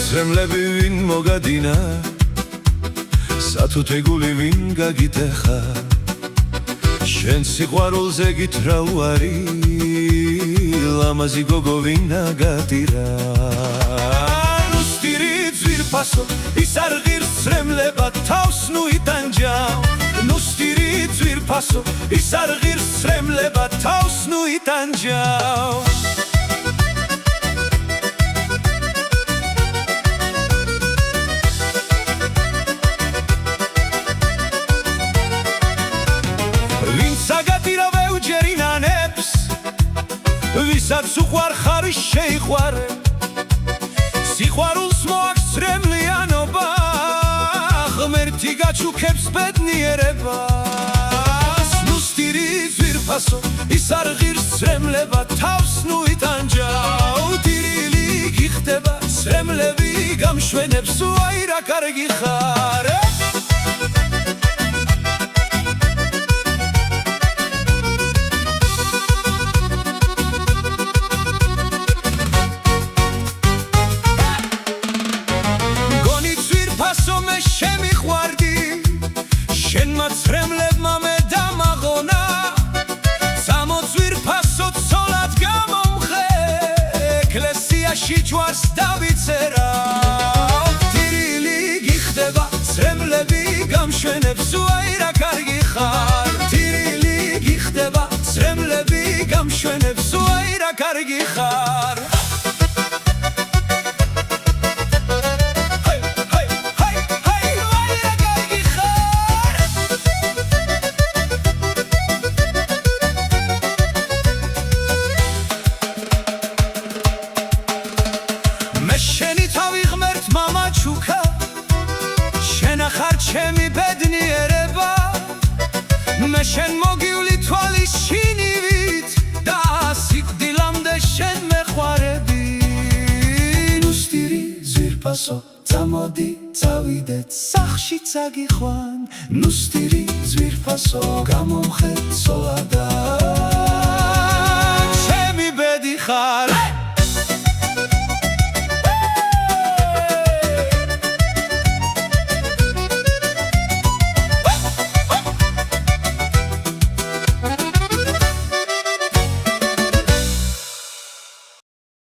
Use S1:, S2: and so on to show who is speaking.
S1: ზრემლები ვინ მოგადინა სათუთე გული ვინ გაგიტეხა შენ სიყვარულზე გითხრა უარი ლამაზი გოგო ვინ აგატირა ნუსტირი ძვირფასო ის არ ღირს ზრემლება თავს ნუ იტანჯავ ნუსტირი ძვირფასო ის არ ღირს ზრემლება თავს ნუ იტანჯავ ვისაც უყვარ ხარი შეიყვარე სიყვარულს მოაქვს ზრემლიანობა ღმერთი გაჩუქებს ბედნიერებას ნუსტირი ძვირფასო ის არ ღირს ზრემლება თავს ნუ იტანჯავ ტირილი გიხდება ზრემლები გამშვენებს უაი რა კარგი ხარ შენმა ზრემლებმა მე დამაღონა სამოძვირფასო ცოლად გამომხე ეკლესიაში ჯვარს დავიწერა ტირილი გიხდება ზრემლები გამშვენებს უაი რა კარგი ხარ ტირილი გიხდება ზრემლები გამშვენებს უაი რა კარგი ხარ ჩემი ბედნიერება მე შენ მოგივლი თვალის შინივით და სიკვდილამდე შენ მეყვარები ნუსტირი ძვირფასო წამოდი წავიდეთ სახლში წაგიხვან ნუსტირი ძვირფასო გამომხე ცოლადა